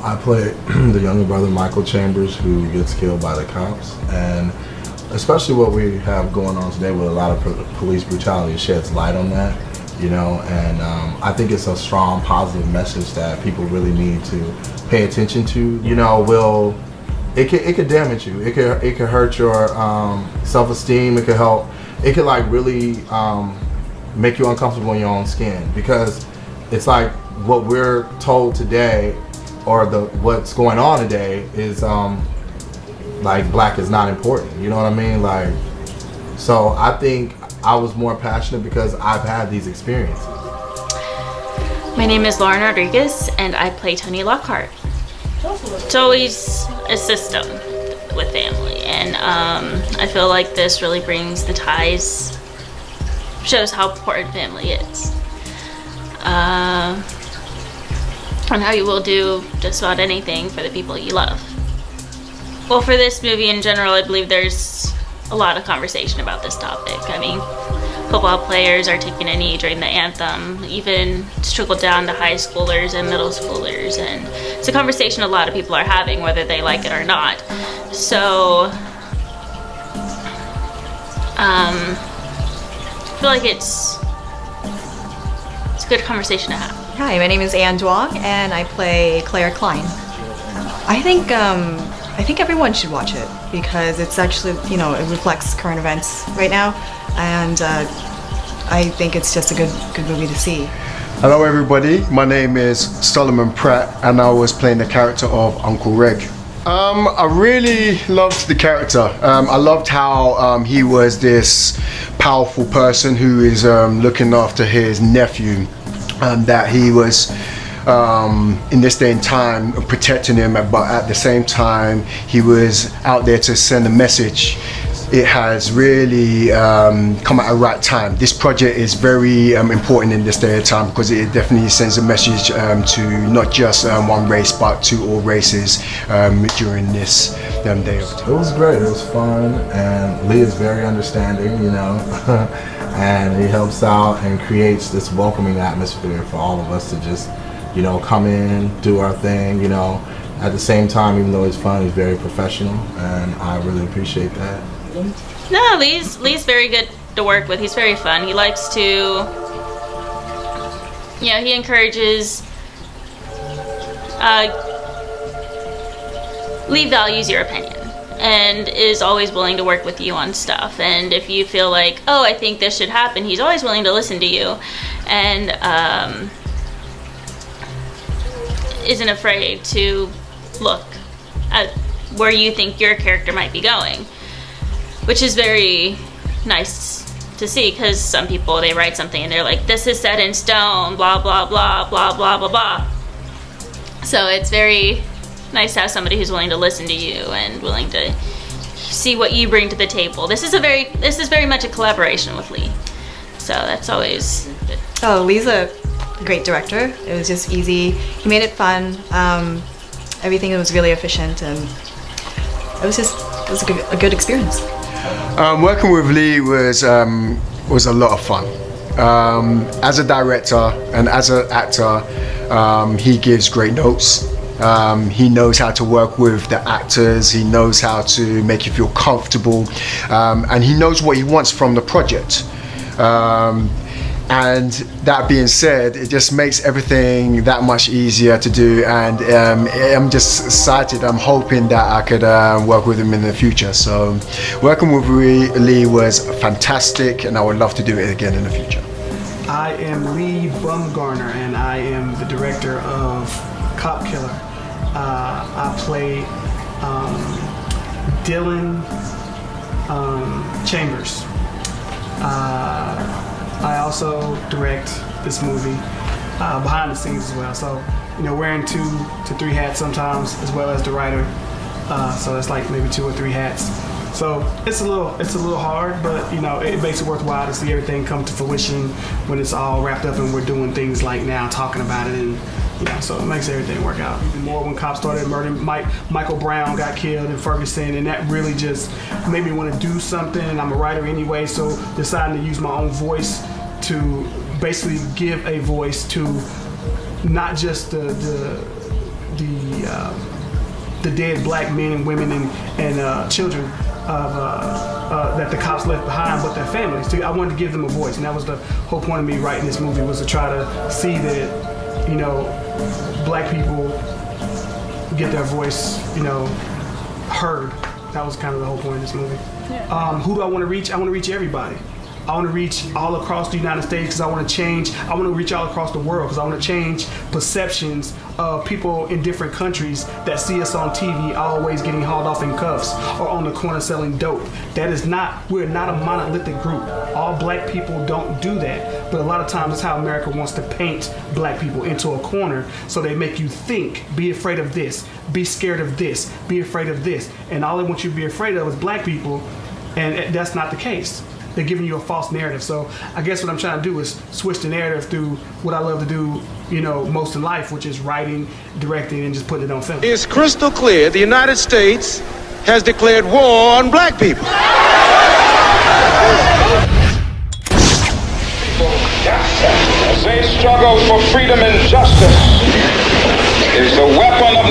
I play the younger brother, Michael Chambers, who gets killed by the cops. And especially what we have going on today with a lot of police brutality sheds light on that, you know, and I think it's a strong, positive message that people really need to pay attention to. You know, it could damage you. It could hurt your self-esteem. It could like really make you uncomfortable in your own skin, because it's like what we're told today, or what's going on today, is like black is not important. You know what I mean? Like, so I think I was more passionate because I've had these experiences. My name is Lauren Rodriguez, and I play Tony Lockhart. It's always a system with family, and I feel like this really brings the ties, shows how important family is, and how you will do just about anything for the people you love. Well, for this movie in general, I believe there's a lot of conversation about this topic. I mean, football players are taking a knee during the anthem, even it's trickled down to high schoolers and middle schoolers, and it's a conversation a lot of people are having, whether they like it or not. So, I feel like it's a good conversation to have. Hi, my name is Anne Duong, and I play Claire Klein. I think everyone should watch it because it's actually, you know, it reflects current events right now, and I think it's just a good movie to see. Hello everybody, my name is Solomon Pratt, and I was playing the character of Uncle Reg. I really loved the character. I loved how he was this powerful person who is looking after his nephew, and that he was in this day and time protecting him, but at the same time he was out there to send a message. It has really come at a right time. This project is very important in this day and time because it definitely sends a message to not just one race but to all races during this day of time. It was great, it was fun, and Lee is very understanding, you know, and he helps out and creates this welcoming atmosphere for all of us to just, you know, come in, do our thing, you know. At the same time, even though he's fun, he's very professional, and I really appreciate that. No, Lee's very good to work with. He's very fun. He likes to, you know, he encourages, Lee values your opinion and is always willing to work with you on stuff. And if you feel like, oh, I think this should happen, he's always willing to listen to you, and isn't afraid to look at where you think your character might be going, which is very nice to see, because some people, they write something and they're like, this is set in stone, blah blah blah blah blah blah blah. So it's very nice to have somebody who's willing to listen to you and willing to see what you bring to the table. This is very much a collaboration with Lee, so that's always good. Oh, Lee's a great director. It was just easy. He made it fun. Everything was really efficient, and it was a good experience. Working with Lee was a lot of fun. As a director and as an actor, he gives great notes. He knows how to work with the actors. He knows how to make you feel comfortable, and he knows what he wants from the project. And that being said, it just makes everything that much easier to do, and I'm just excited. I'm hoping that I could work with him in the future. So working with Lee was fantastic, and I would love to do it again in the future. I am Lee Bumgarner, and I am the director of Cop Killer. I play Dylan Chambers. I also direct this movie behind the scenes as well. So, you know, wearing 2 to 3 hats sometimes, as well as the writer. So that's like maybe 2 or 3 hats. So it's a little hard, but you know, it makes it worthwhile to see everything come to fruition when it's all wrapped up and we're doing things like now, talking about it, and you know, so it makes everything work out. Even more when cops started murdering Michael Brown got killed in Ferguson, and that really just made me want to do something. And I'm a writer anyway, so deciding to use my own voice to basically give a voice to not just the the dead black men and women and children of that the cops left behind, but their families. So I wanted to give them a voice, and that was the whole point of me writing this movie, was to try to see that, you know, black people get their voice, you know, heard. That was kind of the whole point of this movie. Who do I want to reach? I want to reach everybody. I want to reach all across the United States because I want to change. I want to reach all across the world because I want to change perceptions of people in different countries that see us on TV always getting hauled off in cuffs or on the corner selling dope. That is not, we're not a monolithic group. All black people don't do that. But a lot of times that's how America wants to paint black people into a corner, so they make you think, be afraid of this, be scared of this, be afraid of this. And all they want you to be afraid of is black people, and that's not the case. They're giving you a false narrative. So I guess what I'm trying to do is switch the narrative through what I love to do, you know, most in life, which is writing, directing, and just putting it on film. It's crystal clear the United States has declared war on black people. As they struggle for freedom and justice, is the weapon of